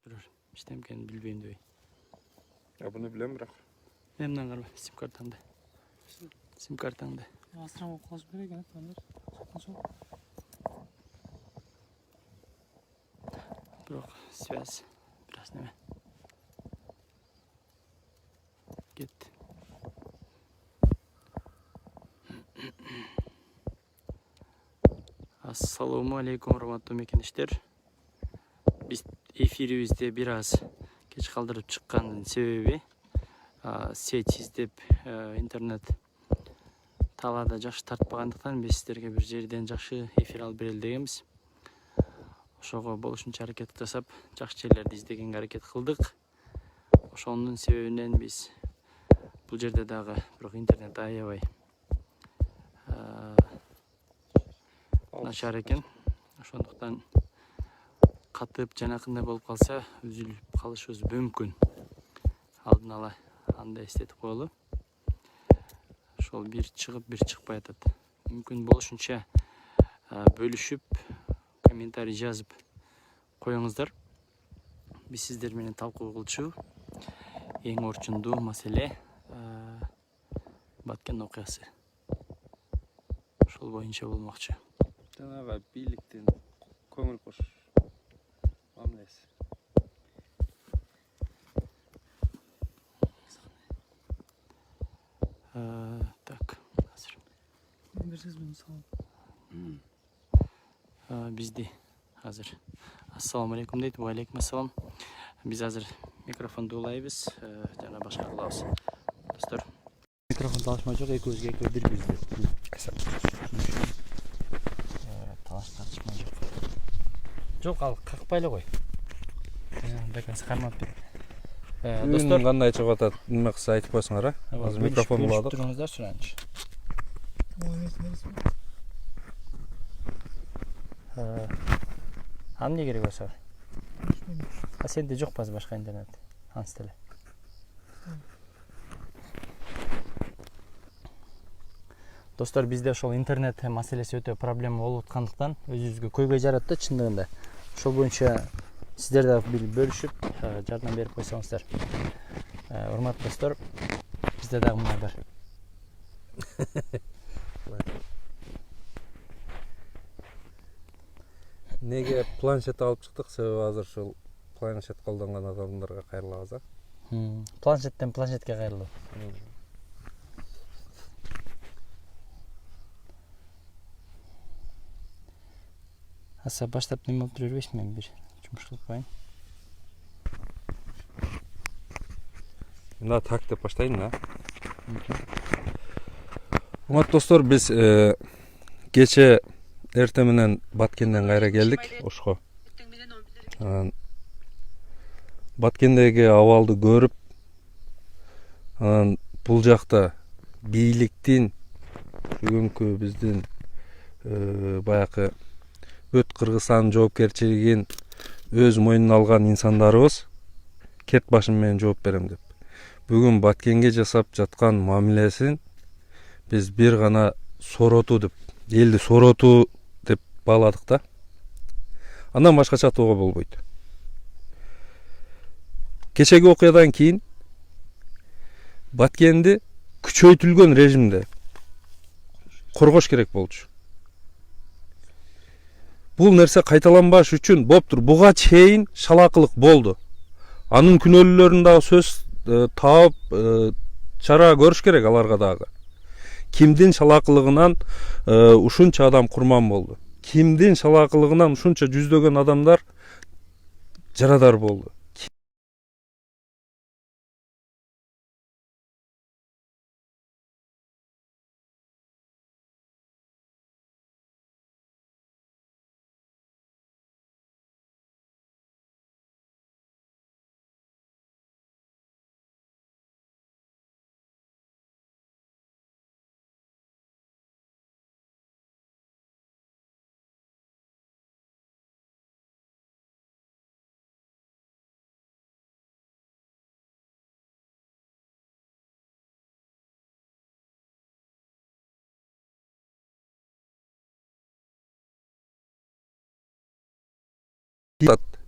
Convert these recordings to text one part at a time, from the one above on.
Durur. İştemken bilbeyim diye. Ya bunu bilen bırak. Memnun kalma. Sim kartanda. Sim kartanda. Asrama koş bire gene tanır. Çok. Bırak. Svez. Biraz neme. Git. Assalamu alaikum rahmatullah mekеништер. Biz efirimizde biraz geç kaldırıp çıkkanın sebebi сеть издеп интернет талаада жакшы тартпагандыктан биз сиздерге бир жерден жакшы эфир алып берели дегенбиз. Ошого болушунча аракет жасап, жакшы жерлерди издегенге аракет кылдык. Ошонун себебинен биз бул жерде дагы бирок интернет аябай начар экен. Ошондуктан катып жанакындай болуп калса үзүлүп калышыбыз мүмкүн. Алдын ала анда эстетип коелу. Ошол бир чыгып, бир чыкпай атат. Мүмкүн болушунча бөлүшүп, комментарий жазып коюңуздар. Биз сиздер менен талкуу кылчу. Эң орчундуу маселе Баткен окуясы. Ошол боюнча болмокчу. Жанагы бийликтин көңүл кош мамилеси. Так, азыр. Bir söz bunu sağ Бизди азыр ассаламу алейкум дейт. Ва алейкум ассалам. Биз азыр микрофонду улайбыз, жана башка кылабыз. Достор, микрофон талашма жок, экөөбүзгө экөө биз деп. Талаш тартышма жок. Жок, ал какпай эле кой. Дакасы кармап бер. Достор, кандай чыгып атат? Неме кылса айтып койсуңар, Азыр микрофон уладык. Туруңуздар суранчы. Аны не керек болса? Сенде жок базы башка интернет. Ансы деле. Достор, бизде ошол интернет маселеси өтө проблема болуп аткандыктан өзүбүзгө көйгөй жарат да чындыгында. Ошол боюнча сиздер да бөлүшүп, жардам берип койсоңуздар. Урматтуу достор, бизде дагы мына бар. Неге планшет алып чыктык? Себеби азыр ушул планшет колдонгон адамдарга кайрылабыз, Планшеттен планшетке кайрылуу. Аса баштап неме болуп жүрбөйсүң, мен бир жумуш кылып коеюн. Мына так деп баштайын да. Урматтуу достор, биз кече эртең менен Баткенден кайра келдик Ошко. Баткендеги абалды көрүп, бул жакта бийликтин бүгүнкү биздин баягы өт Кыргызстандын жоопкерчилигин өз мойнуна алган инсандарыбыз кет башым менен жооп берем деп. Бүгүн Баткенге жасап жаткан мамилесин биз бир гана соротуу деп, элди соротуу деп бааладык да. Андан башкача атоого болбойт. Кечеги окуядан кийин Баткенди күчөйтүлгөн режимде коргош керек болчу. Бул нерсе кайталанбаш үчүн боптур. Буга чейин шалакылык болду. Анын күнөөлөрүн дагы сөз таап чара көрүш керек аларга дагы. Кимдин шалакылыгынан ушунча адам курман болду? Кимдин шалакылыгынан ушунча жүздөгөн адамдар жарадар болду?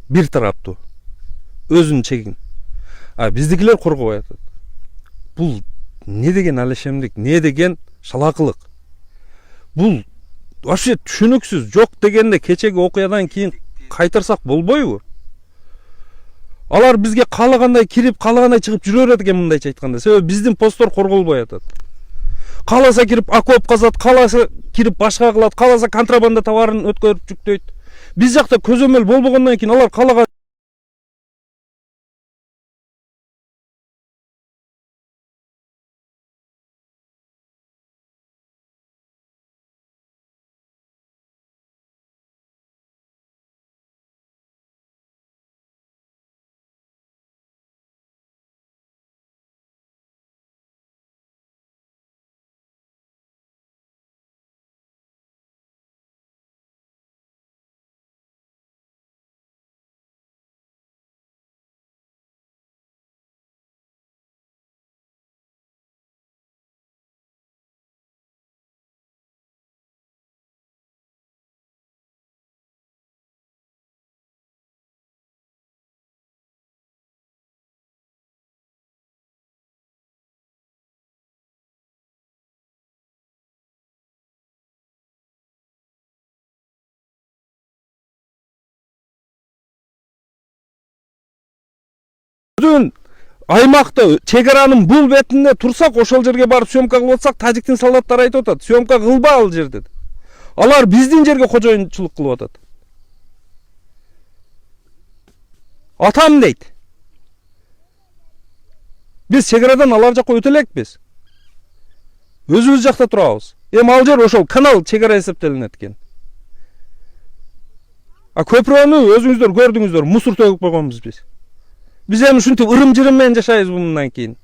Bir тараптуу. өзүн чегин. Биздикилер коргобой атат. Бул не деген алешемдик, не деген шалакылык. Бул вообще түшүнүксүз. Жок дегенде кечеги окуядан кийин кайтарсак болбойбу? Алар бизге каалагандай кирип, каалагандай чыгып жүрө берет экен, мындайча айтканда. Себеби биздин посттор корголбой атат. Кааласа кирип окоп казат, кааласа кирип башка кылат, кааласа контрабанда товарын өткөрүп жүктөйт. Биз жакта көзөмөл болбогондон кийин алар каалаган аймакта чегаранын бул бетинде турсак, ошол жерге барып съемка кылып атсак, тажиктин солдаттары айтып атат, съемка кылба ал жерде. Алар биздин жерге кожоюнчулук кылып атат. Атам дейт. Биз чегарадан алар жакка өтө элекпиз. Өзүбүз жакта турабыз. Эми ал жер ошол канал чегара эсептелинет экен. Көпүрөнү өзүңүздөр көрдүңүздөр, мусор төгүп койгонбуз биз. Biz hem ушинтип ырым-жырым менен жашайбыз мындан кийин.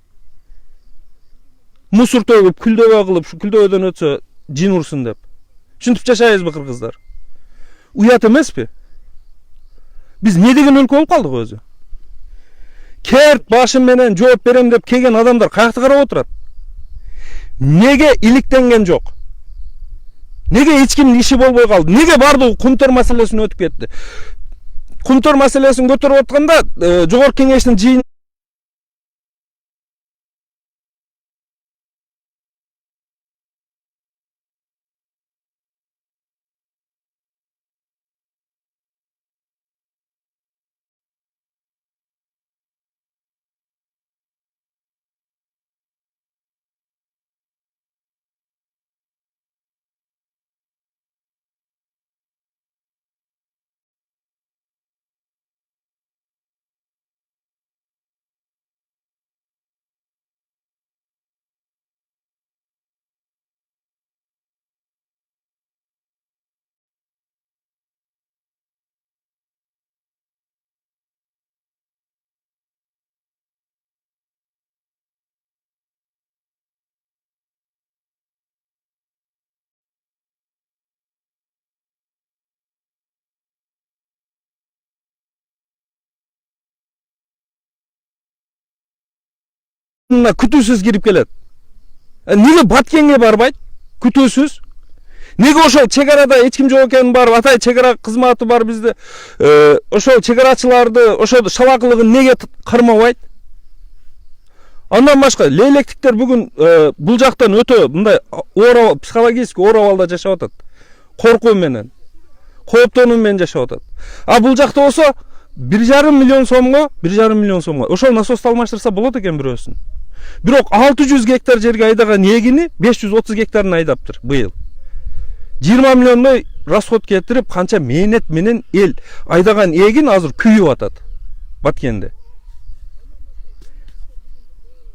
Мусор төгүп, күлдөбө кылып, шу күлдөбөдөн өтсө жин урсун деп. Ушинтип жашайбызбы кыргыздар? Уят эмеспи? Биз не деген өлкө болуп калдык өзү? Керт башым менен жооп берем деп келген адамдар каякта карап отурат? Неге иликтенген жок? Неге эч кимдин иши болбой калды? Неге бардыгы кумтөр маселесин өтүп кетти? Кумтор маселесин көтөрүп атканда жогорку кеңештин жыйын күтүүсүз кирип келет. Неге Баткенге барбайт? Күтүүсүз? Неге ошол чегарада эч ким жок экенин барып, атай чегара кызматы бар бизде. Ошол чегарачыларды, ошол шалакылыгын неге кармабайт? Андан башка лейлектиктер бүгүн бул жактан өтө мындай оор психологический оор абалда жашап атат. Коркуу менен, кооптонуу менен жашап атат. Бул жакта болсо 1,5 миллион сомго, 1,5 миллион сомго ошол насосты алмаштырса болот экен бирөөсүн. Бирок 600 гектар жерге айдаган эгини 530 гектарын айдаптыр быйыл. 20 миллиондой расход кетирип, канча мээнет менен эл айдаган эгин азыр күйүп атат Баткенде.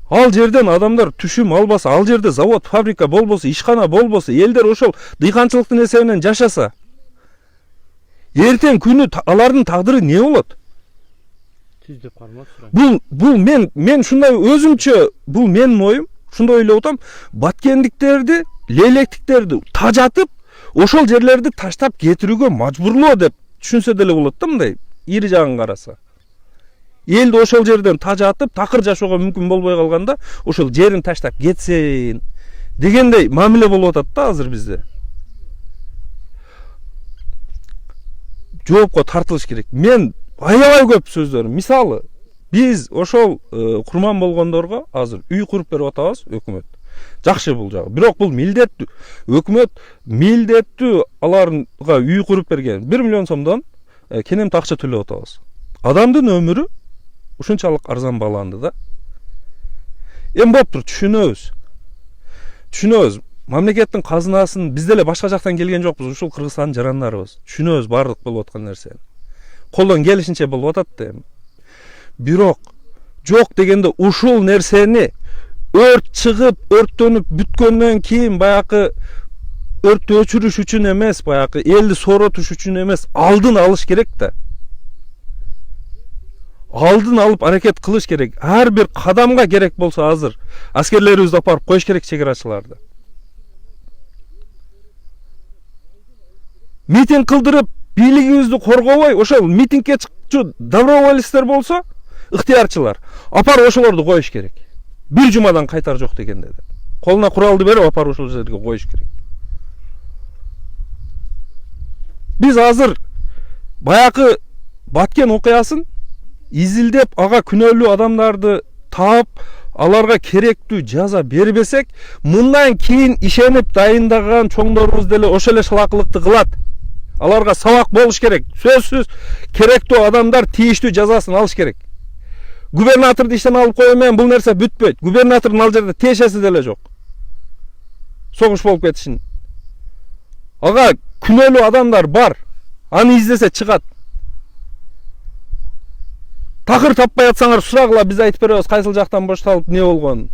Ал жерден адамдар түшүм албаса, ал жерде завод, фабрика болбосо, ишкана болбосо, элдер ошол дыйканчылыктын эсебинен жашаса, эртең күнү алардын тагдыры не болот? Бул мен шундай өзүмчө, бул менин оюм, шундай ойлоп атам, баткендиктерди, лейлектиктерди тажатып, ошол жерлерди таштап кетирүүгө мажбурлоо деп түшүнсө деле болот да, мындай ири жагын караса. Элди ошол жерден тажатып, такыр жашоого мүмкүн болбой калганда, ошол жерин таштап кетсин дегендей мамиле болуп атат да азыр бизде. Жоопко тартылыш керек. Мен аябай көп сөздөрүм. Мисалы, Биз ошол курман болгондорго азыр үй куруп берип атабыз, өкмөт. Жакшы бул жагы. Бирок бул милдеттүү. Өкмөт милдеттүү аларга үй куруп берген 1 миллион сомдон кенем акча төлөп атабыз. Адамдын өмүрү ушунчалык арзан бааланды да. Эми болуптур, түшүнөбүз. Мамлекеттин казынасын биз деле башка жактан келген жокпуз, ушул Кыргызстандын жарандарыбыз. Түшүнөбүз бардык болуп аткан нерсени. Колдон келишинче болуп атат да эми. Бирок жок дегенде ушул нерсени өрт чыгып, өрттөнүп бүткөндөн кийин баягы өрттү өчүрүш үчүн эмес, баягы элди сооротуш үчүн эмес, алдын алыш керек да. Алдын алып аракет кылыш керек. Ар бир кадамга керек болсо азыр аскерлерибизди апарып коюш керек чегерачыларды. Митинг кылдырып, бийлигибизди коргобой, ошол митингге чыкчу доброволецтер болсо, ыктыярчылар, апарып ошолорду коюш керек. Бир жумадан кайтар жок дегенде де. Колуна куралды берип, апарып ошол жерге коюш керек. Биз азыр баягы Баткен окуясын изилдеп, ага күнөөлүү адамдарды таап, аларга керектүү жаза бербесек, мындан кийин ишенип дайындаган чоңдорубуз деле ошол эле шалакылыкты кылат. Аларга сабак болуш керек. Сөзсүз керектүү адамдар тийиштүү жазасын алыш керек. Губернаторду иштен алып коюу менен бул нерсе бүтпөйт. Губернатордун ал жерде тиешеси деле жок. Согуш болуп кетишин. Ага күнөөлүү адамдар бар. Аны издесе чыгат. Такыр таппай атсаңар сурагыла, биз айтып беребиз кайсыл жактан боштолуп не болгонун.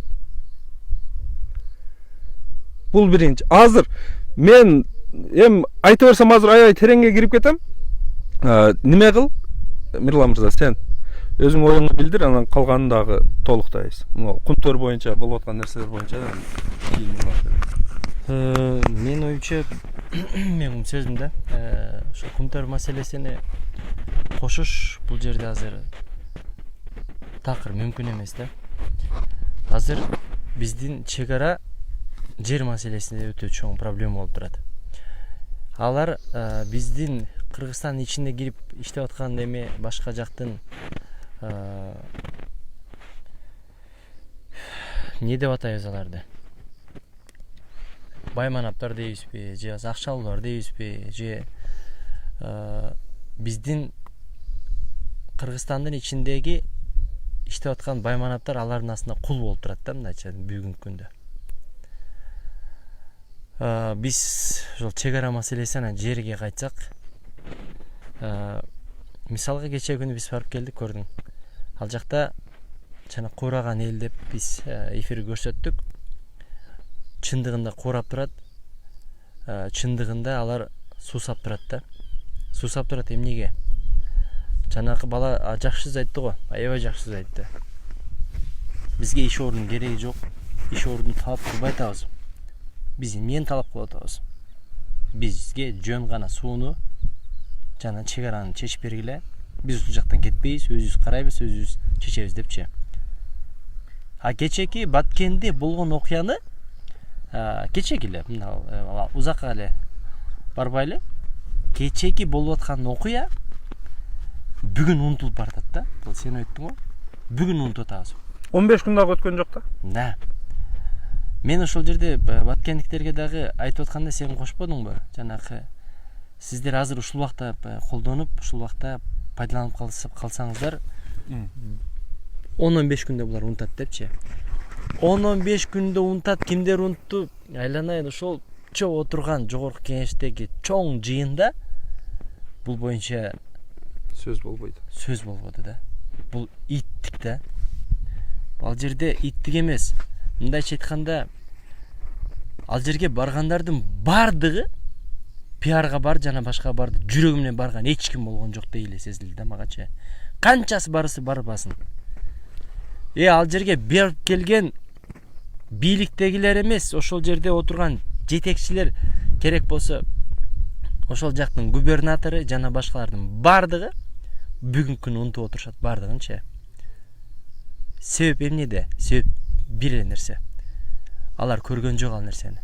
Бул биринчи. Азыр мен айтып берсем азыр аябай тереңге кирип кетем. Неме кыл? Мирлан мырза, сен өзүң оюңду билдир, анан калганын дагы толуктайбыз. Кунтөр боюнча болуп аткан нерселер боюнча Мен оюмча, менин сөзүмдө, ошо кунтөр маселесини кошуш бул жерде азыр такыр мүмкүн эмес да. Азыр биздин чек-ара жер маселесинде өтө чоң проблема болуп турат. Алар биздин Кыргызстандын ичинде кирип иштеп аткан эми башка жактын не деп атайбыз аларды? Байманаптар дейбизби, же акчалуулар дейбизби, же биздин Кыргызстандын ичиндеги иштеп аткан байманаптар алардын астында кул болуп турат да, мындайча бүгүнкү күндө. Биз ошол чек-ара маселесинен жерге кайтсак, мисалга кече күнү биз барып келдик, көрдүң. Ал жакта жана куураган эл деп биз эфир көрсөттүк. Чындыгында куурап турат. Чындыгында алар суусап турат да. Суусап турат эмнеге? Жанагы бала жакшы сөз айтты го, аябай жакшы сөз айтты. Бизге иш ордунун кереги жок. Иш ордун талап кылбай атабыз. Биз эмнени талап кылып атабыз? Бизге жөн гана сууну жана чек-араны чечип бергиле. Биз ушул жактан кетпейбиз, өзүбүз карайбыз, өзүбүз чечебиз депчи. Кечеки Баткенде болгон окуяны кечеки эле, узакка эле барбай эле, кечеки болуп аткан окуя бүгүн унутулуп баратат да. Бул сен айттың го. Бүгүн унутуп атабыз. 15 күн дагы өткөн жок да. Да. Мен ошол жерде баткендиктерге дагы айтып атканда сен кошподуңбу? Жанагы сиздер азыр ушул убакта колдонуп, ушул убакта пайдаланып калсаңыздар 10-15 күндө булар унутат депчи. 10-15 күндө унутат, кимдер унутту? Айланайын ошол чоң отурган жогорку кеңештеги чоң жыйында бул боюнча сөз болбойт. Сөз болбоду да. Бул иттик да. Ал жерде иттик эмес. Мындайча айтканда, ал жерге баргандардын бардыгы пиарга бар жана башка барды жүрөгү менен барган эч ким болгон жок дейли сезилди да магачы. Канчасы барысы барбасын. Ал жерге берип келген бийликтегилер эмес, ошол жерде отурган жетекчилер керек болсо ошол жактын губернатору жана башкалардын бардыгы бүгүнкү күнү унутуп отурушат бардыгынчы. Себеп эмнеде? Себеп бир эле нерсе. Алар көргөн жок ал нерсени.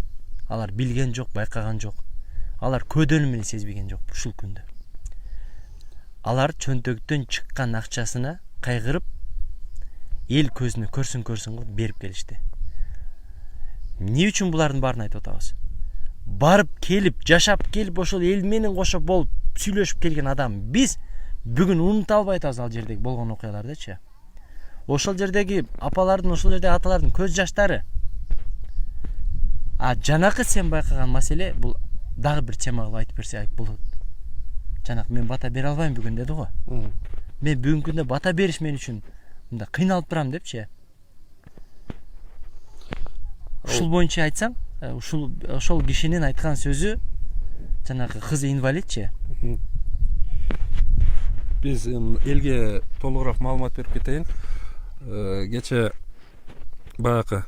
Алар билген жок, байкаган жок. Алар көдөнү менен сезбеген жок ушул күндө. Алар чөнтөктөн чыккан акчасына кайгырып эл көзүнө көрсүн кылып берип келишти. Эмне үчүн булардын баарын айтып атабыз? Барып келип, жашап келип, ошол эл менен кошо болуп, сүйлөшүп келген адам биз бүгүн унута албай атабыз ал жердеги болгон окуялардычы. Ошол жердеги апалардын, ошол жердеги аталардын көз жаштары. А жанакы сен байкаган маселе бул дагы бир тема кылып айтып берсе болот. Жанакы мен бата бере албайм бүгүн деди го. Мен бүгүнкү күндө бата бериш мен үчүн мындай кыйналып турам депчи. Ушул боюнча айтсаң, ошол кишинин айткан сөзү жанакы кызы инвалидчи. Биз элге толугураак маалымат берип кетейин. Кече баягы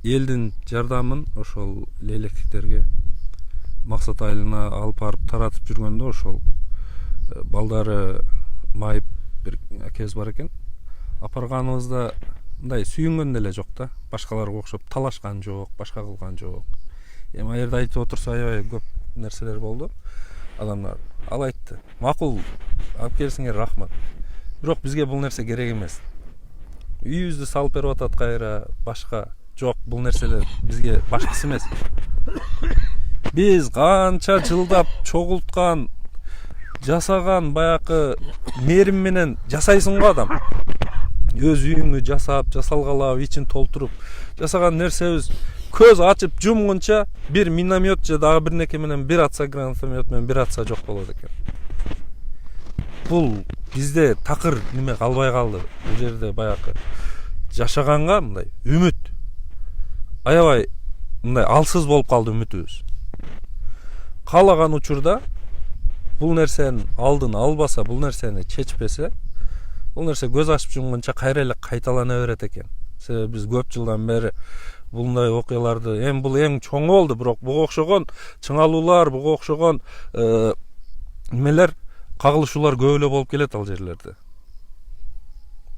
элдин жардамын ошол лейлектиктерге максат айылына алып барып таратып жүргөндө ошол балдары майып бир акебиз бар экен. Апарганыбызда мындай сүйүнгөн деле жок да. Башкаларга окшоп талашкан жок, башка кылган жок. Эми ал жерде айтып отурса аябай көп нерселер болду. Адамдар ал айтты. Макул алып келсиңер, рахмат. Бирок бизге бул нерсе керек эмес. Үйүбүздү салып берип атат кайра, башка жок, бул нерселер бизге башкысы эмес. Биз канча жылдап чогулткан, жасаган баягы мээрим менен жасайсың го адам. Өз үйүңдү жасап, жасалгалап, ичин толтуруп жасаган нерсебиз көз ачып жумгунча бир миномет же дагы бир неке менен бир атса гранатомет менен бир атса жок болот экен. Бул бизде такыр неме калбай калды. Бул жерде баягы жашаганга мындай үмүт аябай мындай алсыз болуп калды үмүтүбүз. Каалаган учурда бул нерсенин алдын албаса, бул нерсени чечпесе, бул нерсе көз ачып жумгунча кайра эле кайталана берет экен. Себеби биз көп жылдан бери булундай окуяларды, эми бул эң чоң болду, бирок буга окшогон чыңалуулар, буга окшогон немелер, кагылышуулар көп эле болуп келет ал жерлерде.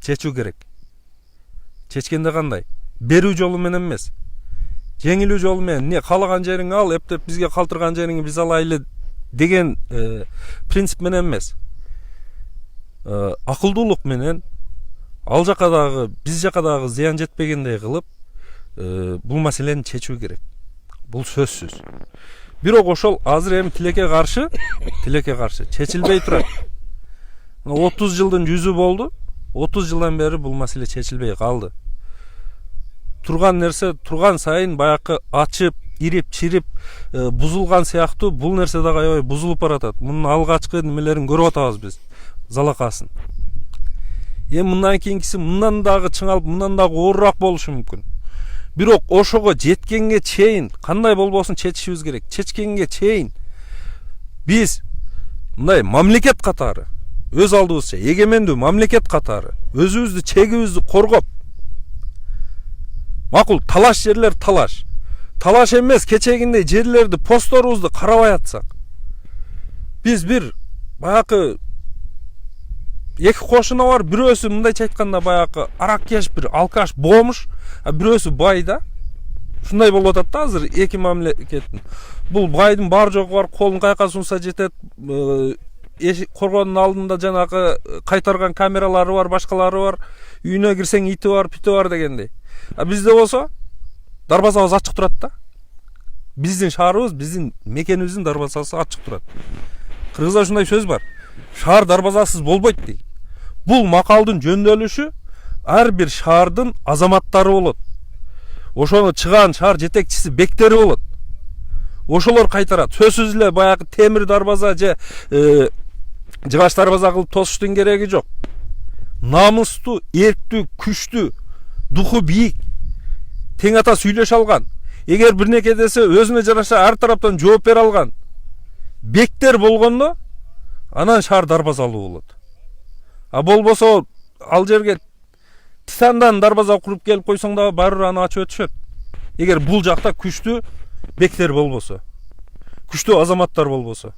Чечүү керек. Чечкенде кандай? Берүү жолу менен эмес. Жеңилүү жолу менен, не каалаган жериңи ал, эптеп бизге калтырган жериңи биз алайлы деген принцип менен эмес. Акылдуулук менен ал жака дагы, биз жака дагы зыян жетпегендей кылып, бул маселени чечүү керек. Бул сөзсүз. Бирок ошол азыр эми тилекке каршы чечилбей турат. 30 жылдын жүзү болду. 30 жылдан бери бул маселе чечилбей калды. Турган нерсе турган сайын баягы ачып, ирип, чирип, бузулган сыяктуу бул нерсе дагы аябай бузулуп баратат. Мунун алгачкы немелерин көрүп атабыз биз, залакасын. Эми мындан кийинкиси мындан дагы чыңалып, мындан дагы оорураак болушу мүмкүн. Бирок ошого жеткенге чейин кандай болбосун чечишибиз керек. Чечкенге чейин биз мындай мамлекет катары, өз алдыбызча эгемендүү мамлекет катары өзүбүздү, чегибизди коргоп, макул талаш жерлер талаш эмес кечегиндей жерлерди, постторубузду карабай атсак, биз бир баягы эки кошуна бар, бирөөсү мындайча айтканда баягы аракеш, бир алкаш, бомуш, а бирөөсү бай да. Ушундай болуп атат да азыр эки мамлекеттин. Бул байдын бар жогу бар, колун каяка сунса жетет, коргондун алдында жанагы кайтарган камералары бар, башкалары бар, үйүнө кирсең ити бар, пүтү бар дегендей. А бизде болсо дарбазабыз ачык турат да. Биздин шаарыбыз, биздин мекенибиздин дарбазасы ачык турат. Кыргызда ушундай сөз бар. Шаар дарбазасыз болбойт дейт. Бул макалдын жөндөөлүшү ар бир шаардын азаматтары болот. Ошону чыган шаар жетекчиси бектери болот. Ошолор кайтарат. Сөзсүз эле баягы темир дарбаза же жыгач дарбаза кылып тосуштун кереги жок. Намыстуу, эрктүү, күчтүү, духу бийик, тең ата сүйлөшө алган, эгер бир неке десе өзүнө жараша ар тараптан жооп бере алган бектер болгондо анан шаар дарбазалуу болот. А болбосо ал жерге титандан дарбаза куруп келип койсоң дагы баары бир аны ачып өтүшөт. Эгер бул жакта күчтүү бектер болбосо, күчтүү азаматтар болбосо.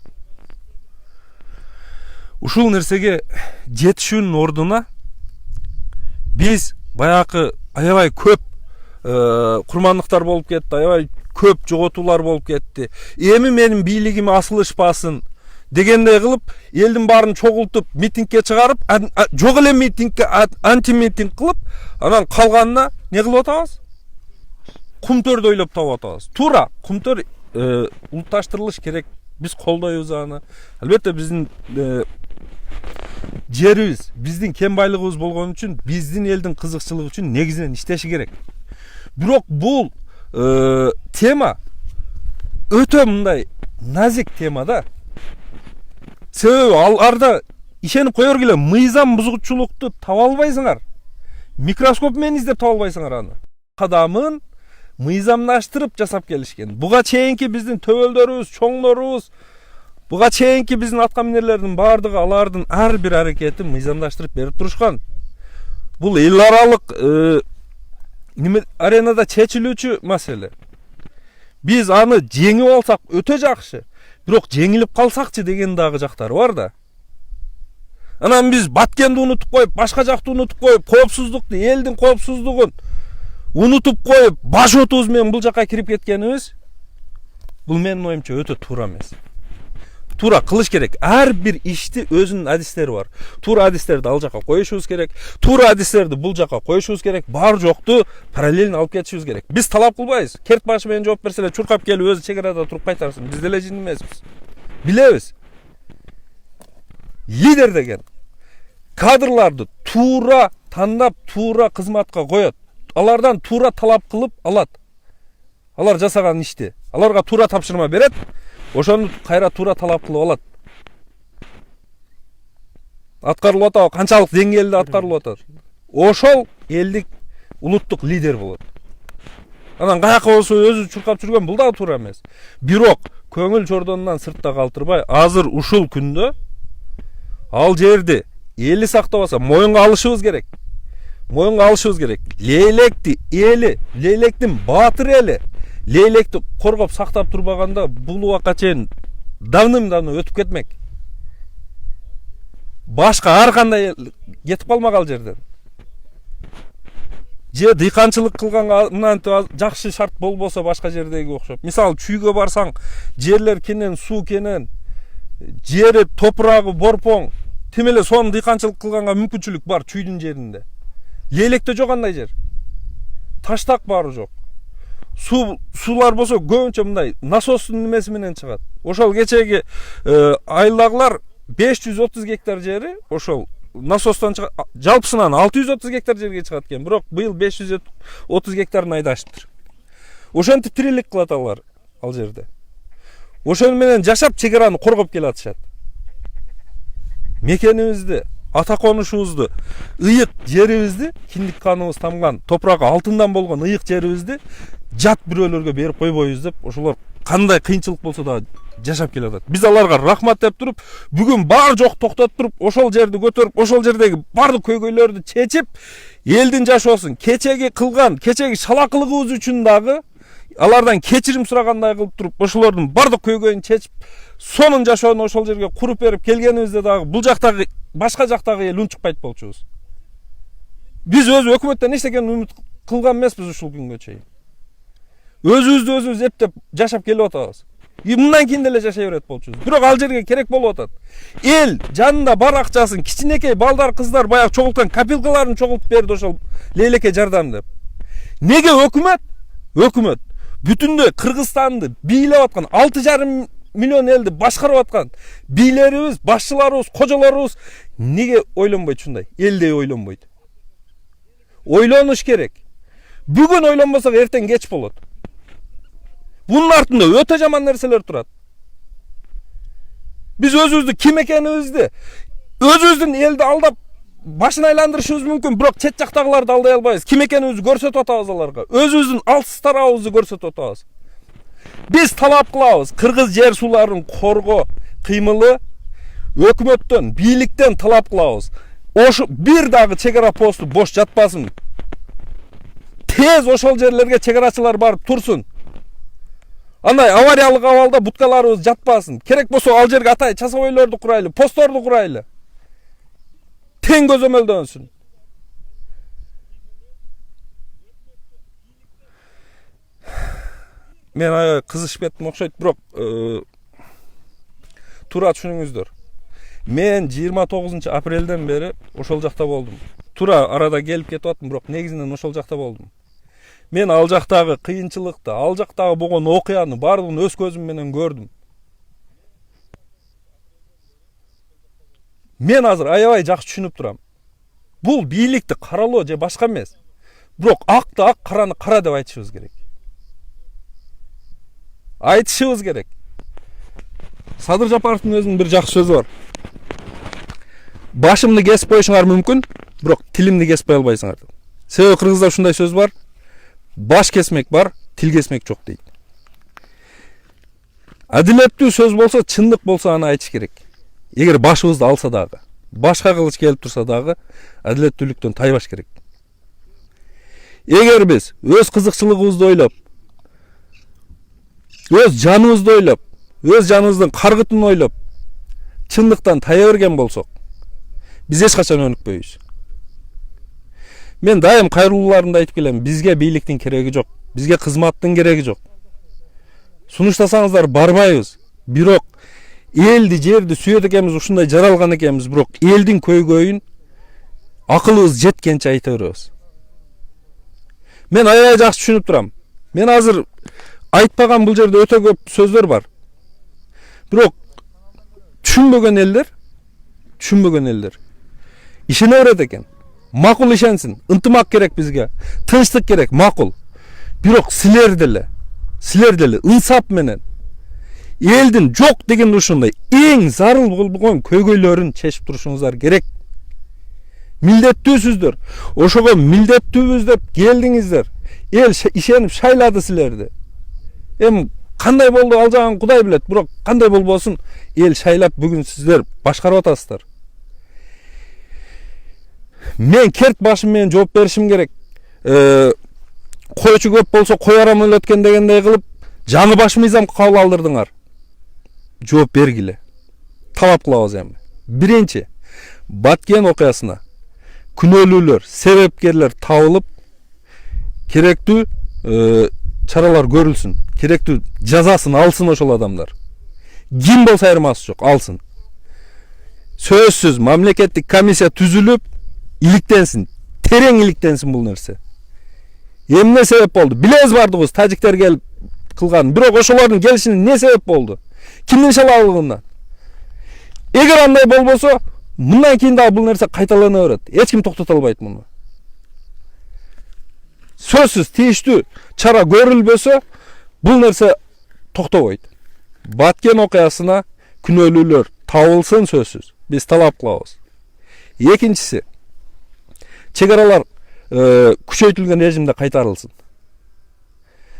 Ушул нерсеге жетишүүнүн ордуна биз баягы аябай көп курмандыктар болуп кетти, аябай көп жоготуулар болуп кетти. Эми менин бийлигим асылышпасын дегендей кылып элдин баарын чогултуп митингге чыгарып жок эле митингге антимитинг кылып анан калганына не кылып атабыз? Кумтөрдү ойлоп таап атабыз. Туура кумтөр улутташтырылыш керек. Биз колдойбуз аны. Албетте биздин жерибиз, биздин кен байлыгыбыз болгон үчүн, биздин элдин кызыкчылыгы үчүн негизинен иштеши керек. Бирок бул тема өтө мындай назик тема да. Себеби аларда ишенип коер эле мыйзам бузгучулукту таба албайсыңар. Микроскоп менен издеп таба албайсыңар аны. Кадамын мыйзамдаштырып жасап келишкен. Буга чейинки биздин төбөлдөрүбүз, чоңдорубуз, буга чейинки биздин аткаминерлердин баардыгы алардын ар бир аракетин мыйзамдаштырып берип турушкан. Бул эл аралык аренада чечилүүчү маселе. Биз аны жеңип алсак өтө жакшы. Бирок жеңилип калсакчы деген дагы жактары бар да. Анан биз Баткенди унутуп коюп, башка жакты унутуп коюп, коопсуздукту, элдин коопсуздугун унутуп коюп, баш отубуз менен бул жакка кирип кеткенибиз бул менин оюмча өтө туура эмес. Туура кылыш керек. Ар бир ишти өзүнүн адистери бар. Туура адистерди ал жакка коюшубуз керек. Туура адистерди бул жакка коюшубуз керек. Бар жокту параллельно алып кетишибиз керек. Биз талап кылбайбыз. Керт башы менен жооп берсе эле чуркап келип өзү чек арада туруп кайтарсын. Биз деле жин эмеспиз. Билебиз. Лидер деген кадрларды туура тандап, туура кызматка коет. Алардан туура талап кылып алат. Алар жасаган ишти аларга туура тапшырма берет. Ошону кайра туура талап кылып алат. Аткарылып атабы, канчалык деңгээлде аткарылып атат. Ошол элдик улуттук лидер болот. Анан каяка болсо өзү чуркап жүргөн бул дагы туура эмес. Бирок көңүл чордонунан сыртта калтырбай, азыр ушул күндө ал жерди эли сактабаса моюнга алышыбыз керек. Моюнга алышыбыз керек. Лейлекти эли, лейлектин баатыр эли лейлекти коргоп сактап турбаганда бул убакка чейин давным-давно өтүп кетмек. Башка ар кандай кетип калмак ал жерден. Же дыйканчылык кылганга мынантип жакшы шарт болбосо башка жердеги окшоп. Мисалы чүйгө барсаң, жерлер кенен, суу кенен, жери топурагы борпоң, тим эле сонун дыйканчылык кылганга мүмкүнчүлүк бар чүйдүн жеринде. Лейлекте жок андай жер. Таштак баары жок. Суулар болсо көбүнчө мындай насостун немеси менен чыгат. Ошол кечеги айылдагылар 530 гектар жери ошол насостон чыгат. Жалпысынан 630 гектар жерге чыгат экен. Бирок быйыл 530 гектарын айдашыптыр. Ошентип тирилик кылат алар ал жерде. Ошону менен жашап чек араны коргоп келатышат. Мекенибизди, ата конушубузду, ыйык жерибизди, киндик каныбыз тамган, топурагы алтындан болгон ыйык жерибизди жат бирөөлөргө берип койбойбуз деп ошолор кандай кыйынчылык болсо да жашап келатат. Биз аларга рахмат деп туруп, бүгүн бар жок токтотуп туруп, ошол жерди көтөрүп, ошол жердеги бардык көйгөйлөрдү чечип, элдин жашоосун кечеги кылган, кечеги шалакылыгыбыз үчүн дагы алардан кечирим сурагандай кылып туруп, ошолордун бардык көйгөйүн чечип, сонун жашоону ошол жерге куруп берип келгенибизде дагы бул жактагы башка жактагы эл унчукпайт болчубуз. Биз өзү өкмөттөн эчтекени үмүт кылган эмеспиз ушул күнгө чейин. Өзүбүздү өзүбүз эптеп жашап келип атабыз. Мындан кийин деле жашай берет болчубуз. Бирок ал жерге керек болуп атат. Эл жанында бар акчасын, кичинекей балдар, кыздар баягы чогулткан копилкаларын чогултуп берди ошол лейлекке жардам деп. Неге өкмөт бүтүндөй Кыргызстанды бийлеп аткан 6,5 миллион элди башкарып аткан бийлерибиз, башчыларыбыз, кожолорубуз неге ойлонбойт ушундай? Элдей ойлонбойт. Ойлонуш керек. Бүгүн ойлонбосок эртең кеч болот. Bunun артында өтө жаман нерселер турат. Биз өзүбүздү ким экенибизди, өзүбүздүн элди алдап башын айландырышыбыз мүмкүн, бирок чет жактагыларды алдай албайбыз. Ким экенибизди көрсөтүп атабыз аларга. Өзүбүздүн алсыз тарабыбызды көрсөтүп атабыз. Биз талап кылабыз, кыргыз жер сууларын коргоо кыймылы өкмөттөн, бийликтен талап кылабыз. Ошу бир дагы чек ара посту бош жатпасын. Тез ошол жерлерге чек арачылар барып турсун. Андай авариялык абалда буткаларыбыз жатпасын. Керек болсо ал жерге атай часовойлорду курайлы, постторду курайлы. Тең көзөмөлдөнсүн. Мен аябай кызышып кеттим окшойт, бирок Тура түшүнүңүздөр. Мен 29 апрелден бери ошол жакта болдум. Тура арада келип кетип аттым, бирок негизинен ошол жакта болдум. Мен ал жактагы кыйынчылыкты, ал жактагы болгон окуяны баардыгын өз көзүм менен көрдүм. Мен азыр аябай жакшы түшүнүп турам. Бул бийликти каралоо же башка эмес. Бирок акты ак, караны кара деп айтышыбыз керек. Айтышыбыз керек. Садыр Жапаровдун өзүнүн бир жакшы сөзү бар. Башымды кесип коюшуңар мүмкүн, бирок тилимди кесип кое албайсыңар. Себеби кыргызда ушундай сөз бар. Баш кесмек бар, тил кесмек жок дейт. Адилеттүү сөз болсо, чындык болсо аны айтыш керек. Эгер башыбызды алса дагы, башка кылыч келип турса дагы, адилеттүүлүктөн тайбаш керек. Эгер биз өз кызыкчылыгыбызды ойлоп, өз жаныбызды ойлоп, өз жаныбыздын каргытын ойлоп, чындыктан тая берген болсок, биз эч качан өнүкпөйбүз. Мен дайым кайрылууларымда айтып келем, бизге бийликтин кереги жок, бизге кызматтын кереги жок. Сунуштасаңыздар барбайбыз, бирок элди, жерди сүйөт экенбиз, ушундай жаралган экенбиз, бирок элдин көйгөйүн акылыбыз жеткенче айта беребиз. Мен аябай жакшы түшүнүп турам. Мен азыр айтпаган бул жерде өтө көп сөздөр бар. Бирок түшүнбөгөн элдер ишене берет экен. Макул ишенсин, ынтымак керек бизге, тынчтык керек, макул. Бирок силер деле ынсап менен элдин жок деген ушундай эң зарыл болгон көйгөйлөрүн чечип турушуңуздар керек. Милдеттүүсүздөр. Ошого милдеттүүбүз деп келдиңиздер. Эл ишенип шайлады силерди. Эми кандай болду ал жагын Кудай билет, бирок кандай болбосун, эл шайлап бүгүн сиздер башкарып атасыздар. Мен керт башым менен жооп беришим керек. Койчу көп болсо коярам өлөткөн дегендей кылып, жаны баш мыйзам кабыл алдырдыңар. Жооп бергиле. Талап кылабыз эми. Биринчи, Баткен окуясына күнөөлүүлөр, себепкерлер табылып, керектүү чаралар көрүлсүн, керектүү жазасын алсын ошол адамдар. Ким болсо айырмасы жок, алсын. Сөзсүз мамлекеттик комиссия түзүлүп, иликтенсин, терең иликтенсин бул нерсе. Эмне себеп болду? Билебиз бардыгыбыз тажиктер келип кылган, бирок ошолордун келишине не себеп болду? Кимдин шалаалыгынан? Эгер андай болбосо, мындан кийин дагы бул нерсе кайталана берет. Эч ким токтото албайт муну. Сөзсүз тийиштүү чара көрүлбөсө, бул нерсе токтобойт. Баткен окуясына күнөөлүүлөр табылсын сөзсүз. Биз талап кылабыз. Экинчиси, чегаралар күчөйтүлгөн режимде кайтарылсын.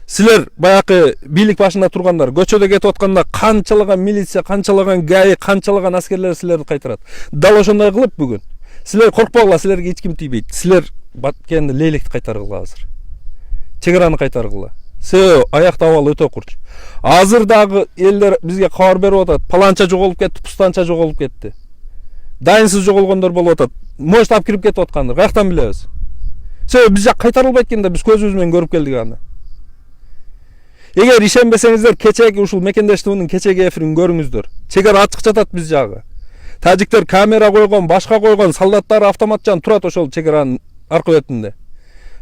Силер баякы бийлик башында тургандар, көчөдө кетип атканда канчалаган милиция, канчалаган ГАИ, канчалаган аскерлер силерди кайтарат. Дал ошондой кылып бүгүн. Силер коркпогула, силерге эч ким тийбейт. Силер Баткенди лейликти кайтаргыла азыр. Чегараны кайтаргыла. Себеби аякта абал өтө курч. Азыр дагы элдер бизге кабар берип атат. Паланча жоголуп кетти, пустанча жоголуп кетти. Дайынсыз жоголгондор болуп атат. Может ап кирип кетип аткандар. Каяктан билебиз? Себеби биз жак кайтарылбайт экенде, биз көзүбүз менен көрүп келдик аны. Эгер ишенбесеңиздер, кечеги ушул Мекендеш ТВнын кечеги эфирин көрүңүздөр. Чегара ачык жатат биз жагы. Тажиктер камера койгон, башка койгон, солдаттар автоматчан турат ошол чегаранын аркы бетинде.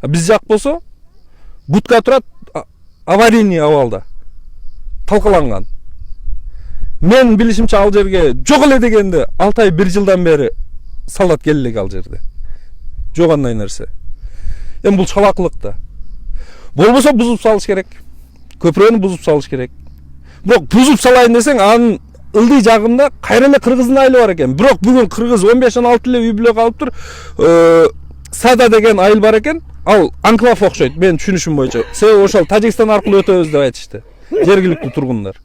Биз жак болсо, будка турат, аварийный абалда. Талкаланган. Мен билишимче ал жерге жок эле дегенде 6 ай 1 жылдан бери солдат келе элек ал жерде. Жок андай нерсе. Эми бул чалакылык да. Болбосо бузуп салыш керек. Көпүрөнү бузуп салыш керек. Бирок бузуп салайын десең, анын ылдый жагында кайра эле кыргыздын айылы бар экен. Бирок бүгүн кыргыз 15-16 эле үй бүлө калып тур. Сада деген айыл бар экен. Ал анклав окшойт, мен түшүнүшүм боюнча. Себеби ошол Тажикстан аркылуу өтөбүз деп айтышты. Жергиликтүү тургундар.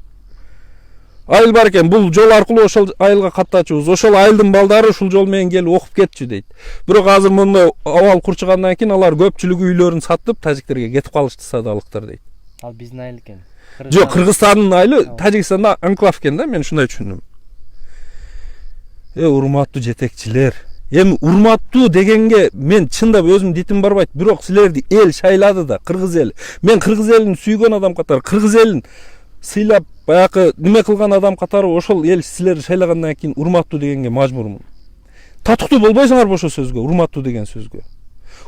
Айыл бар экен, бул жол аркылуу ошол айылга каттачубуз. Ошол айылдын балдары ушул жол менен келип окуп кетчү дейт. Бирок азыр мындай абал курчугандан кийин алар көпчүлүгү үйлөрүн сатып Тажиктерге кетип калышты, садалыктар дейт. Ал биздин айыл экен. Жок, Кыргызстандын айылы Тажикстанда анклав экен да, мен ушундай түшүндүм. Урматтуу жетекчилер, эми урматтуу дегенге мен чындап өзүм дитим барбайт, бирок силерди эл шайлады да, кыргыз эли. Мен кыргыз элин сүйгөн адам катары, кыргыз элин сыйлап баягы неме кылган адам катары ошол эл силерди шайлагандан кийин урматтуу дегенге мажбурмун. Татыктуу болбойсуңарбы ошол сөзгө, урматтуу деген сөзгө?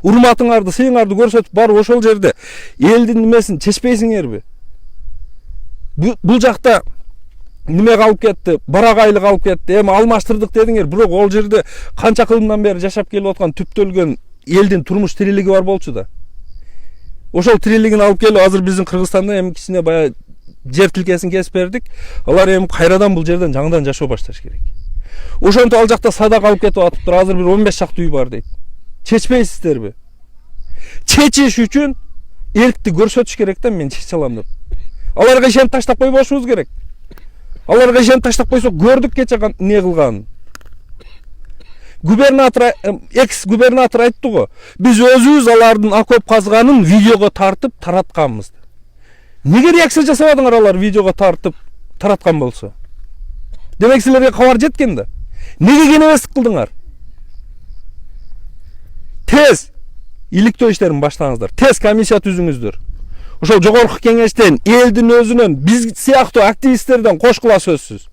Урматыңарды, сыйыңарды көрсөтүп барып ошол жерде элдин немесин чечпейсиңерби? Бул жакта неме калып кетти, барагайлык алып кетти, эми алмаштырдык дедиңер, бирок ол жерде канча кылымдан бери жашап келип аткан түптөлгөн элдин турмуш тирилиги бар болчу да. Ошол тирилигин алып келип азыр биздин Кыргызстанда эми кичине баягы жер тилкесин кесип бердик. Алар эми кайрадан бул жерден жаңыдан жашоо башташ керек. Ошонтип ал жакта садак алып кетип атыптыр. Азыр бир 15 шакты үй бар дейт. Чечпейсиздерби? Чечиш үчүн эркти көрсөтүш керек да, мен чече алам деп. Аларга ишенип таштап койбошубуз керек. Аларга ишенип таштап койсок көрдүк кече не кылганын. Губернатор, экс-губернатор айтты го, биз өзүбүз алардын окоп казганын видеого тартып таратканбыз. Неге реакция жасабадыңар алар видеого тартып тараткан болсо? Демек силерге кабар жеткен да. Неге кенебестик кылдыңар? Тез иликтөө иштерин баштаңыздар. Тез комиссия түзүңүздөр. Ошол жогорку кеңештен, элдин өзүнөн, биз сыяктуу активисттерден кошкула сөзсүз.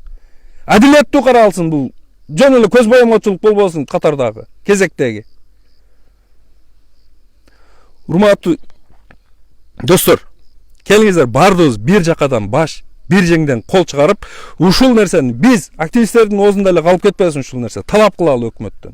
Адилеттүү каралсын бул. Жөн эле көз боомочулук болбосун катардагы, кезектеги. Урматтуу достор, келиңиздер бардыбыз бир жакадан баш, бир жеңден кол чыгарып, ушул нерсени биз активисттердин оозунда эле калып кетпесин ушул нерсе. Талап кылалы өкмөттөн.